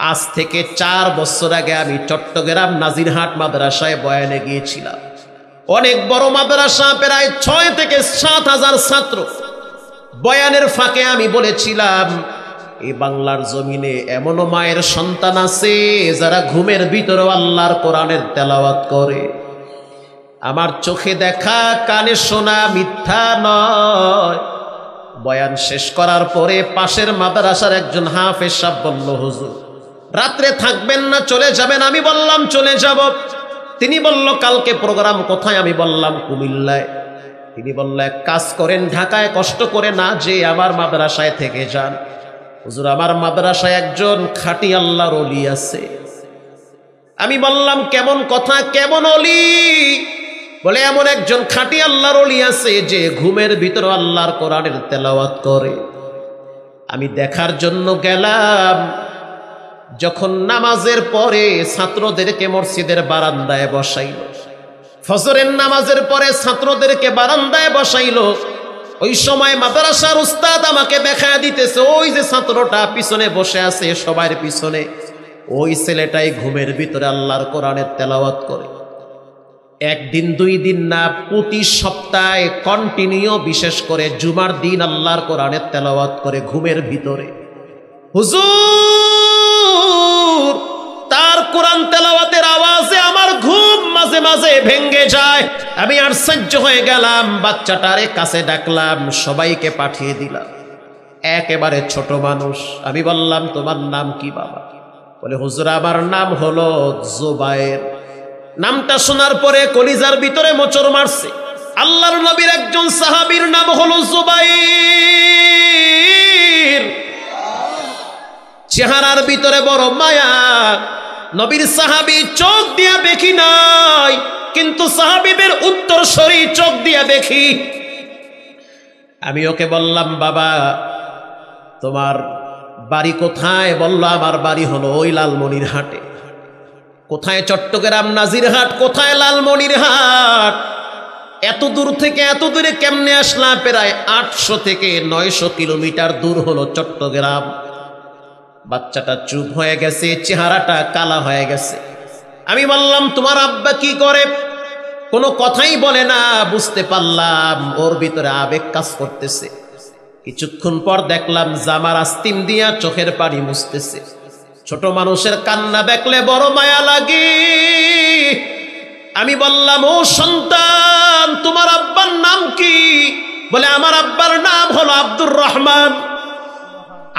আজ থেকে 4 বছর আগে আমি চট্টগ্রাম নাজিরহাট মাদ্রাসায় বয়ানে গিয়েছিলাম। অনেক বড় মাদ্রাসা, প্রায় 6 থেকে 7 হাজার ছাত্র। বয়ানের ফাঁকে আমি বলেছিলাম, এই বাংলার জমিনে এমনও মায়ের সন্তান আছে যারা ঘুমের ভিতরেও আল্লাহর কোরআনের তেলাওয়াত করে। আমার চোখে দেখা, কানে শোনা মিথ্যা নয়। বয়ান শেষ করার পরে পাশের মাদ্রাসার একজন হাফেজ সাহেব বলল, হুজুর রাত্রে থাকবেন না, চলে যাবেন? আমি বললাম চলে যাব। তিনি বলল, কালকে প্রোগ্রাম কোথায়? আমি বললাম কুমিল্লায়। তিনি বলল, এক কাজ করেন, ঢাকায় কষ্ট করে না যে আমার মাদ্রাসায় থেকে যান। হুজুর আমার মাদ্রাসায় একজন খাঁটি আল্লাহর ওলি আছে। আমি বললাম কেমন কথা, কেমন ওলি? বলে এমন একজন খাঁটি আল্লাহর ওলি আছে যে ঘুমের ভিতর আল্লাহর কোরআনের তেলাওয়াত করে। আমি দেখার জন্য গেলাম। যখন নামাজের পরে ছাত্রদেরকে মসজিদের বারান্দায় বসাইল, ফজরের নামাজের পরে ছাত্রদেরকে বারান্দায় বসাইল, ওই সময় মাদ্রাসার উস্তাদ আমাকে দেখায় দিতেছে, ওই যে ছাত্রটা পিছনে বসে আছে সবার পিছনে, ওই ছেলেটাই ঘুমের ভিতরে আল্লাহর কোরআনের তেলাওয়াত করে। একদিন 2 দিন না, প্রতি সপ্তাহে কন্টিনিউ, বিশেষ করে জুমার দিন আল্লাহর কোরআনের তেলাওয়াত করে ঘুমের ভিতরে। হুজুর তার কোরআন তেলাওয়াতের আওয়াজে আমার ঘুম মাঝে মাঝে ভেঙে যায়। আমি আশ্চর্য হয়ে গেলাম। বাচ্চাটারে কাছে ডাকলাম, সবাইকে পাঠিয়ে দিলাম। একেবারে ছোট মানুষ। আমি বললাম, তোমার নাম কি বাবা? বলে, হুজুর আমার নাম হলো জুবায়ের। নামটা শোনার পরে কলিজার ভিতরে মোচড় মারছে। আল্লাহর নবীর একজন সাহাবীর নাম হলো জুবায়ের। চেহারার ভিতরে বড় মায়া। নবীর সাহাবী চোখ দিয়া দেখি নাই, কিন্তু সাহাবীদের উত্তরসূরি চোখ দিয়া দেখি। আমি ওকে বললাম, বাবা তোমার বাড়ি কোথায়? বলল, আমার বাড়ি হলো ওই লালমনিরহাটে। কোথায়? চট্টগ্রাম নাজিরহাট। কোথায়? লালমনিরহাট। এত দূর থেকে এত দূরে কেমনে আসলাম? প্রায় 800 থেকে 900 কিলোমিটার দূর হলো চট্টগ্রাম। বাচ্চাটা চুপ হয়ে গেছে, চেহারাটা কালা হয়ে গেছে। আমি বললাম, তোমার আব্বা কি করে? কোনো কথাই বলে না। বুঝতে পারলাম ওর ভিতরে আবেগ কাজ করতেছে। কিছুক্ষণ পর দেখলাম জামার আস্তিন দিয়া চোখের পানি মুছতেছে। ছোট মানুষের কান্না দেখলে বড় মায়া লাগে। আমি বললাম, ও সন্তান তোমার আব্বার নাম কি? বলে, আমার আব্বার নাম হলো আব্দুর রহমান।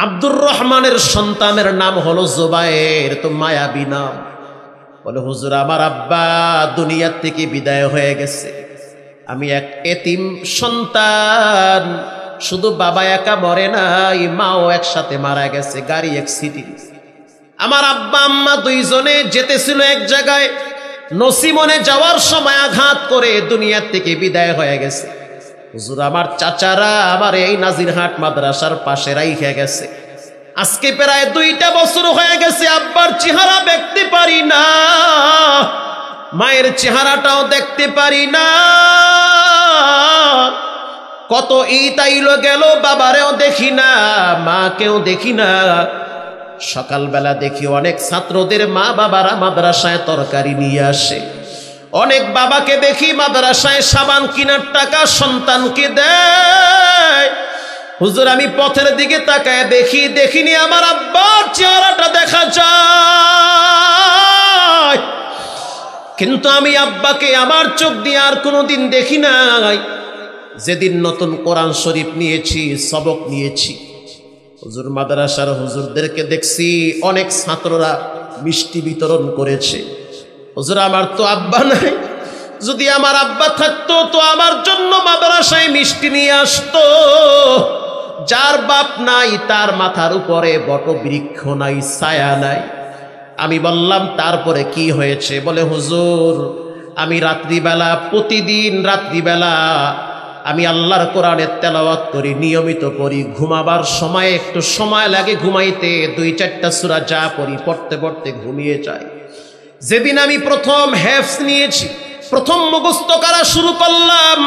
আব্দুর রহমানের সন্তানের নাম হলো জুবায়ের। তো মায়াবী নাম। বলে, হুজুর আমার আব্বা দুনিয়ার থেকে বিদায় হয়ে গেছে। আমি এক এতিম সন্তান। শুধু বাবা একা মরে নাই, মাও একসাথে মারা গেছে গাড়ি অ্যাক্সিডেন্ট। আমার আব্বা আম্মা 2 জনে যেতেছিল এক জায়গায়, নসিমনে যাওয়ার সময় আঘাত করে দুনিয়ার থেকে বিদায় হয়ে গেছে। হুজুর আমার চাচারা আমার এই নাজিরহাট মাদ্রাসার পাশে রাইখা গেছে। আজকে প্রায় 2টা বছর হয়ে গেছে। আব্বার চেহারা দেখতে পারি না, মায়ের চেহারাটাও দেখতে পারি না। কত ঈদ আইলো গেল, বাবারেও দেখি না, মাকেও দেখি না। সকালবেলা দেখি অনেক ছাত্রদের মা বাবারা মাদ্রাসায় তরকারি নিয়ে আসে। অনেক বাবাকে দেখি মাদ্রাসায় সাবান কেনার টাকা সন্তানকে দেয়। হুজুর আমি পথের দিকে তাকায় দেখি, দেখিনি আমার আব্বার চেহারাটা দেখা যায়, কিন্তু আমি আব্বাকে আমার চোখ দিয়ে আর কোনোদিন দেখি নাই। যেদিন নতুন কোরআন শরীফ নিয়েছি, সবক নিয়েছি, হুজুর মাদ্রাসার হুজুরদেরকে দেখছি অনেক ছাত্ররা মিষ্টি বিতরণ করেছে। হুজুর আমার তো আব্বা নাই, যদি আমার আব্বা থাকতো তো আমার জন্য মাদ্রাসায় মিষ্টি নিয়ে আসতো। যার বাপ নাই তার মাথার উপরে বটবৃক্ষ নাই, ছায়া নাই। আমি বললাম, তারপরে কি হয়েছে? বলে, হুজুর আমি রাত্রিবেলা, প্রতিদিন রাত্রিবেলা আমি আল্লাহর কোরআনের তেলাওয়াত করি, নিয়মিত পড়ি। ঘুমাবার সময় একটু সময় লাগে ঘুমাইতে, 2-4টা সূরা যা পড়ি, পড়তে পড়তে ঘুমিয়ে যায়। যেদিন আমি প্রথম হেফজ নিয়েছি, প্রথম মুখস্থ করা শুরু করলাম,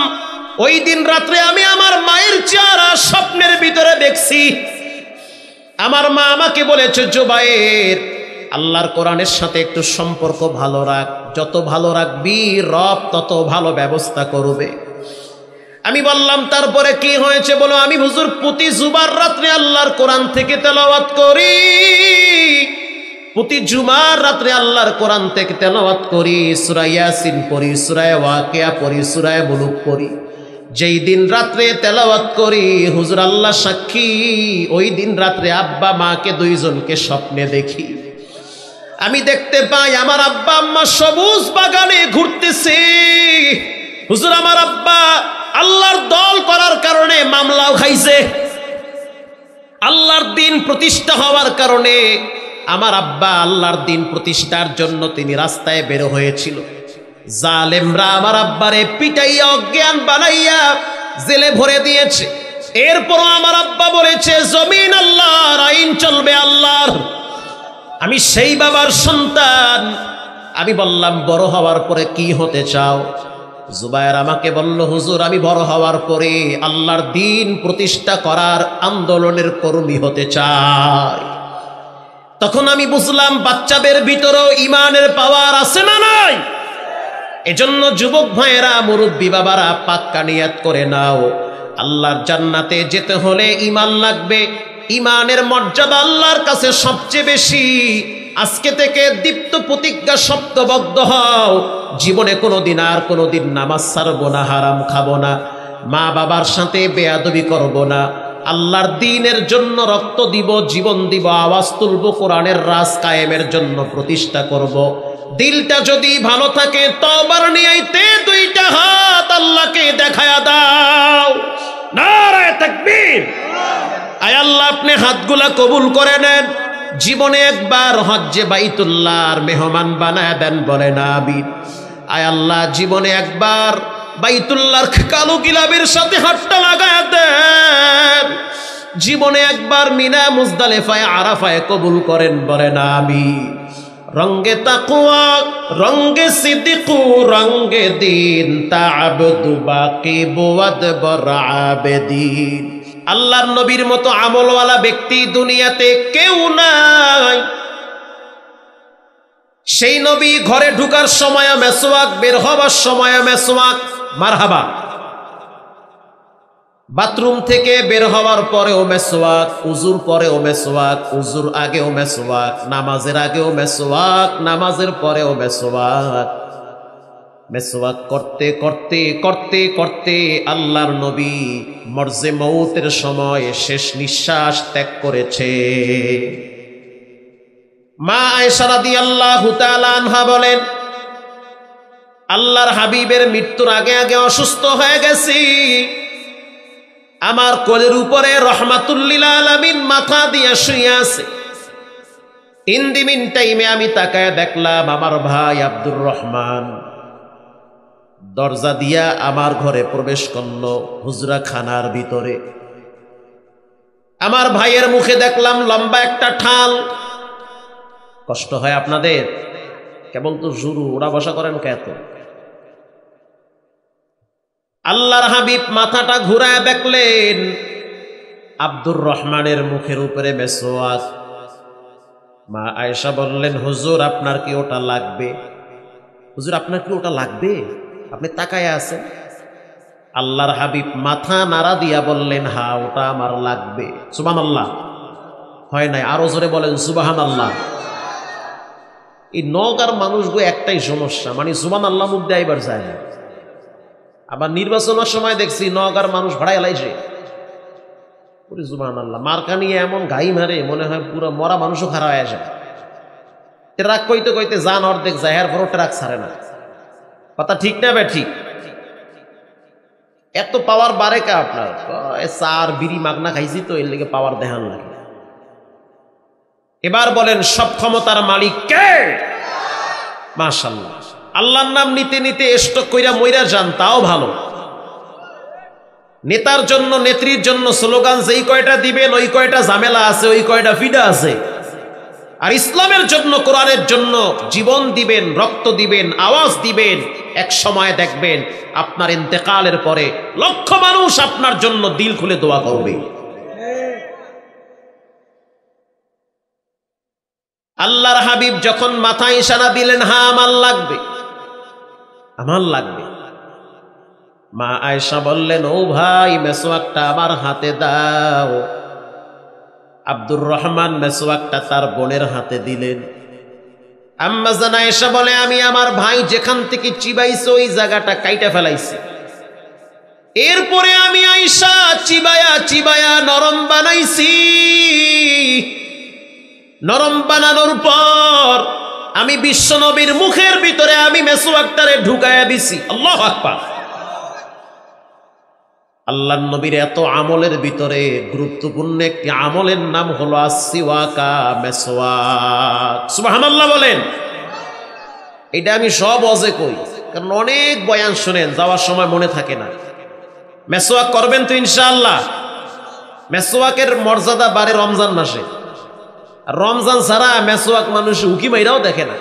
ওই দিন রাত্রে আমি আমার মায়ের চেহারা স্বপ্নের ভিতরে দেখছি। আমার মা আমাকে বলেছে, জুবায়ের আল্লাহর কোরআনের সাথে একটু সম্পর্ক ভালো রাখ, যত ভালো রাখবি রব তত ভালো ব্যবস্থা করবে। আমি বললাম তারপরে কি হয়েছে বলো? আমি হুজুর প্রতি জুমার রাত্রে আল্লাহর কোরআন থেকে তেলাওয়াত করি, প্রতি জুমার রাত্রে আল্লাহর কোরআন থেকে তেলাওয়াত করি, সূরা ইয়াসিন পড়ি, সূরা ওয়াকিয়া পড়ি, সূরা মুলুক পড়ি। যেই দিন রাত্রে তেলাওয়াত করি হুজুর আল্লাহ সাক্ষী, ওই দিন রাত্রে আব্বা মাকে দুইজনকে স্বপ্নে দেখি। আমি দেখতে পাই আমার আব্বা আম্মা সবুজ বাগানে ঘুরতেছে। হুজুর আমার আব্বা আল্লাহর দল করার কারণে মামলাও খাইছে, আল্লাহর দিন প্রতিষ্ঠা হওয়ার কারণে আমার আব্বা আল্লাহর দিন প্রতিষ্ঠার জন্য তিনি রাস্তায় বের হয়েছিল। জালেমরা আমার আব্বারে পিটাইয়া অজ্ঞান বানাইয়া জেলে ভরে দিয়েছে। এরপরও আমার আব্বা বলেছে জমিন আল্লাহর, আইন চলবে আল্লাহর। আমি সেই বাবার সন্তান। আমি বললাম বড় হওয়ার পরে কি হতে চাও? জুবায়ের আমাকে বলল হুজুর আমি বড় হওয়ার পরে আল্লাহর দিন প্রতিষ্ঠা করার আন্দোলনের কর্মী হতে চাই। তখন আমি বুঝলাম বাচ্চাদের ভিতরেও ইমানের পাওয়ার আছে না নাই? এজন্য যুবক ভাইয়েরা, মুরব্বী বাবারা, পাক্কা নিয়াত করে নাও, আল্লাহর জান্নাতে যেতে হলে ঈমান লাগবে। ঈমানের মর্যাদা আল্লাহর কাছে সবচেয়ে বেশি। আজকে থেকে দীপ্ত প্রতিজ্ঞা শব্দবদ্ধ হও, জীবনে কোনোদিন আর কোনোদিন নামাজ ছাড়বো না, হারাম খাবো না, মা বাবার সাথে বেয়াদবি করব না, আল্লাহর দ্বীনের জন্য রক্ত দিব, জীবন দিব, আওয়াজ তুলব, কোরআনের রাজ কায়েমের জন্য প্রতিষ্ঠা করব। দিলটা যদি ভালো থাকে তওবার নিয়াইতে দুইটা হাত আল্লাহকে দেখায়া দাও। নারায়ে তাকবীর। আয় আল্লাহ আপনি হাতগুলা কবুল করে নেন। জীবনে একবার হজ্জে বাইতুল্লাহর মেহমান বানায় দেন, বলেন আমিন। আয় আল্লাহ জীবনে একবার বাইতুল্লাহর কালো গিলাবের সাথে হাতটা লাগায় দেন। জীবনে একবার মিনা মুজদালিফায় আরাফায় কবুল করেন, বলেন আমিন। রঙ্গে তাকওয়া রঙ্গে সিদ্দিকু রঙ্গে দিন তা'আবদু বাকি বুয়াদ বরআবেদিন। আল্লাহর নবীর মতো আমলওয়ালা ব্যক্তি দুনিয়াতে কেউ নাই। সেই নবী ঘরে ঢুকার সময় মেসওয়াক, বের হবার সময় মেসওয়াক, মারহাবা। বাথরুম থেকে বের হওয়ার পরেও মেসওয়াক, উজুর পরেও মেসওয়াক, উজুর আগেও মেসওয়াক, নামাজের আগেও মেসওয়াক, নামাজের পরেও মেসওয়াক। মেসওয়াক করতে করতে করতে করতে আল্লাহর নবী মরজে মউতের সময় শেষ নিঃশ্বাস ত্যাগ করেছে। মা আয়েশা রাদিয়াল্লাহু তাআলা আনহা বলেন, আল্লাহর হাবিবের মৃত্যুর আগে আগে অসুস্থ হয়ে গেছি। আমার কোলের উপরে রহমাতুল লিল আলামিন মাথা দিয়ে শুয়ে আছে। ইন দি মিন টাইমে আমি তাকায় দেখলাম আমার ভাই আব্দুর রহমান দরজা দিয়া আমার ঘরে প্রবেশ করলো, হুজরা খানার ভিতরে। আমার ভাইয়ের মুখে দেখলাম লম্বা একটা ঠাল। কষ্ট হয় আপনাদের? কেবল তো জুরু ওরা বসা করেন কেত? আল্লাহর হাবিব মাথাটা ঘুরায় দেখলেন আব্দুর রহমানের মুখের উপরে মেসওয়াক। মা আয়েশা বললেন, হুজুর আপনার কি ওটা লাগবে? হুজুর আপনার কি ওটা লাগবে? আপনি তাকায় আছেন। আল্লাহর হাবিব মাথা নাড়া দিয়া বললেন, হ্যাঁ ওটা আমার লাগবে। সুবহানাল্লাহ। হয় নাই? আরো জোরে বলেন সুবহানাল্লাহ। এই নওগাঁর মানুষগুলো একটাই সমস্যা, মানে সুবহানাল্লাহ মুখ দিয়ে এবার যায় না। আবার নির্বাচনের সময় দেখছি নওগাঁর মানুষ ভাড়ায় লাইছে সুবহানাল্লাহ, মার্কা নিয়ে এমন গাই মারে মনে হয় পুরো মরা মানুষও খারাপ হয়ে যায়। ট্রাক কইতে কইতে যান অর্ধেক যায়, এর পরও ট্রাক ছাড়ে না। কথা ঠিক না বে? ঠিক। এত পাওয়ার বাড়ে কে আপনার? চার বিড়ি মাগনা খাইছি তো এর লেগে পাওয়ার দেখান লাগে। এবার বলেন সব ক্ষমতার মালিক কে? মাশাআল্লাহ। আল্লাহর নাম নিতে নিতে স্ট্রোক কইরা মইরা যান তাও ভালো। নেতার জন্য নেত্রীর জন্য স্লোগান যেই কয়টা দিবেন ওই কয়টা ঝামেলা আছে, ওই কয়টা ফিডা আছে। আর ইসলামের জন্য, কোরআনের জন্য জীবন দিবেন, রক্ত দিবেন, আওয়াজ দিবেন, এক সময় দেখবেন আপনার ইন্তেকালের পরে লক্ষ মানুষ আপনার জন্য দিল খুলে দোয়া করবে। আল্লাহর হাবিব যখন মাথায় ইশারা দিলেন, হ্যাঁ আমার লাগবে, আমার লাগবে, মা আয়েশা বললেন, ও ভাই মেসওয়াকটা আমার হাতে দাও। আব্দুর রহমান মেসওয়াকটা তার বোনের হাতে দিলেন। আম্মা জান আয়েশা বলে, আমি আমার ভাই যেখান থেকে চিবাইছে ওই জায়গাটা কাইটা ফেলাইছি, এরপরে আমি আয়েশা চিবায়া চিবায়া নরম বানাইছি। নরম বানানোর পর আমি বিশ্ব নবীর মুখের ভিতরে আমি মেসওয়াকটারে ঢুকায়া দিছি। আল্লাহু আকবার। আল্লাহর নবীর এত আমলের ভিতরে গুরুত্বপূর্ণ একটি আমলের নাম হলো আসসিওয়াকা, মেসওয়াক। সুবহানাল্লাহ বলেন। এটা আমি সব ওয়াজে কই, কারণ অনেক বয়ান শুনেন, যাওয়ার সময় মনে থাকে না। মেসওয়াক করবেন তো ইনশাআল্লাহ। মেসওয়াকের মর্যাদা বাড়ে রমজান মাসে, আর রমজান ছাড়া মেসওয়াক মানুষ উকি মাইরাও দেখে না।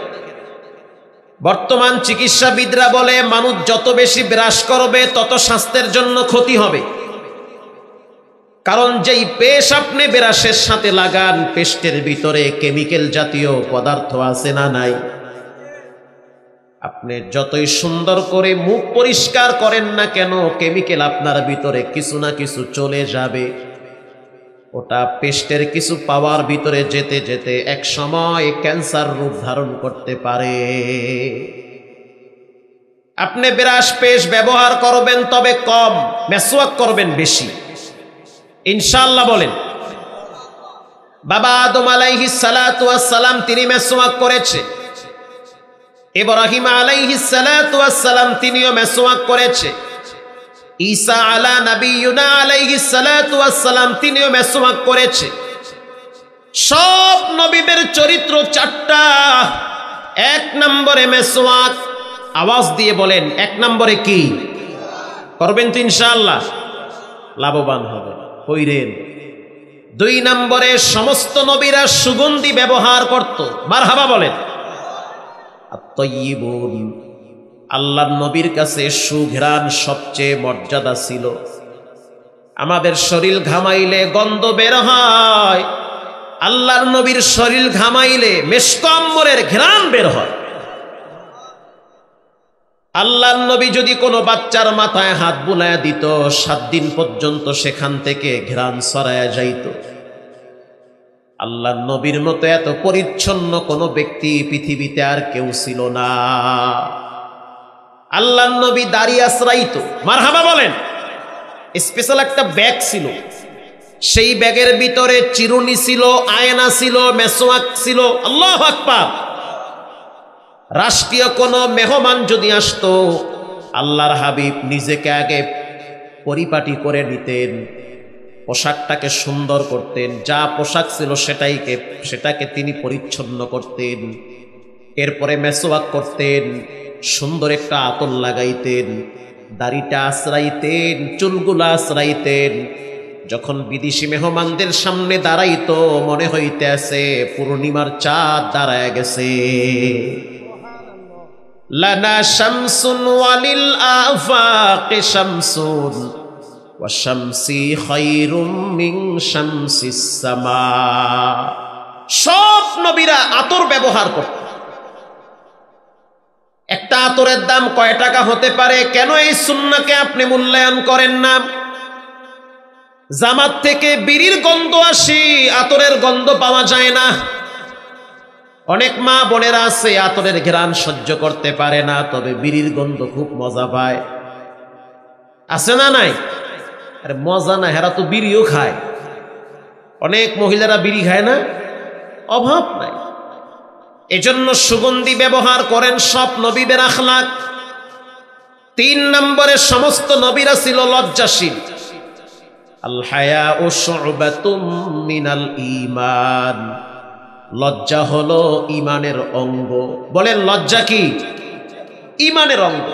বর্তমান চিকিৎসাবিদরা বলে মানুষ যত বেশি ব্রাশ করবে তত স্বাস্থ্যের জন্য ক্ষতি হবে, কারণ যেই পেস্ট আপনি ব্রাশের সাথে লাগান, পেস্টের ভিতরে কেমিক্যাল জাতীয় পদার্থ আছে না নাই? আপনি যতই সুন্দর করে মুখ পরিষ্কার করেন না কেন, কেমিক্যাল আপনার ভিতরে কিছু না কিছু চলে যাবে। ওটা পেস্টের কিছু পাওয়ার ভিতরে যেতে যেতে এক সময় ক্যান্সার রূপ ধারণ করতে পারে। আপনি ব্রাশ পেস্ট ব্যবহার করবেন তবে কম, মেসওয়াক করবেন বেশি ইনশাআল্লাহ বলেন। বাবা আদম আলাইহিস সালাতু ওয়াস সালাম তিনি মেসওয়াক করেছে, ইব্রাহিম আলাইহিস সালাতু ওয়াস সালাম তিনিও মেসওয়াক করেছে, ঈসা আলা নবিয়ুনা আলাইহিস সালাতু ওয়াস সালাম তিনিও মেসওয়াক করেছে। সব নবীদের চরিত্র চারটা। এক নম্বরে মেসওয়াক। আওয়াজ দিয়ে বলেন, এক নম্বরে কি করবেন তো ইনশাআল্লাহ লাভবান হবে, কইরেন। দুই নম্বরে সমস্ত নবীরা সুগন্ধি ব্যবহার করত, মারহাবা বলেন। আত-তাইয়্যিবুন, আল্লাহর নবীর কাছে সুঘ্রাণ সবচেয়ে মর্যাদা ছিল। আমাদের শরীর ঘামাইলে গন্ধ বের হয়, আল্লাহর নবীর শরীর ঘামাইলে মিশক আম্বরের ঘ্রাণ বের হয়। আল্লাহর নবী যদি কোনো বাচ্চার মাথায় হাত বুলায় দিত, 7 দিন পর্যন্ত সেখান থেকে ঘ্রাণ ছড়ায়া যাইত। আল্লাহর নবীর মতো এত পরিচ্ছন্ন কোনো ব্যক্তি পৃথিবীতে আর কেউ ছিল না। আল্লাহর নবী দাড়ি আশ্রাইতো, মারহাবা বলেন। স্পেশাল একটা ব্যাগ ছিল, সেই ব্যাগের ভিতরে চিরুনি ছিল, আয়না ছিল, মেসওয়াক ছিল। আল্লাহু আকবার। রাষ্ট্রীয় কোনো মেহমান যদি আসতো, আল্লাহর হাবিব নিজেকে আগে পরিপাটি করে নিতেন, পোশাকটাকে সুন্দর করতেন, যা পোশাক ছিল সেটাকে তিনি পরিচ্ছন্ন করতেন। এরপরে মেসওয়াক করতেন, সুন্দর একটা আতর লাগাইতেন, দাড়িটা আশ্রাইতেন, চুলগুলা আশ্রাইতেন। যখন বিদেশি মেহমানদের সামনে দাঁড়াইতো, মনে হইতেছে পূর্ণিমার চাঁদ দাঁড়ায় গেছে। লানা শামসুন ওয়ালিল আফাকি শামসুন ওয়া শামসি খায়রুম মিন শামসিস সামা। সব নবীরা আতর ব্যবহার করত। একটা আতরের দাম কয় টাকা হতে পারে? কেন এই সুন্নাহকে আপনি মূল্যায়ন করেন না? জামাত থেকে বিড়ির গন্ধ আসে, আতরের গন্ধ পাওয়া যায় না। অনেক মা বোনেরা আছে আতরের ঘ্রাণ সহ্য করতে পারে না, তবে বিড়ির গন্ধ খুব মজা পায়। আছে না নাই? আরে মজা না, হেরা তো বিড়িও খায়। অনেক মহিলারা বিড়ি খায় না, অভাব নাই। এজন্য সুগন্ধি ব্যবহার করেন, সব নবীদের আখলাক। 3 নম্বরে সমস্ত নবীরা ছিল লজ্জাশীল। আল হায়াউ শু'বাতুম মিনাল ঈমান। লজ্জা হলো ঈমানের অঙ্গ। বলেন লজ্জা কি? ঈমানের অঙ্গ।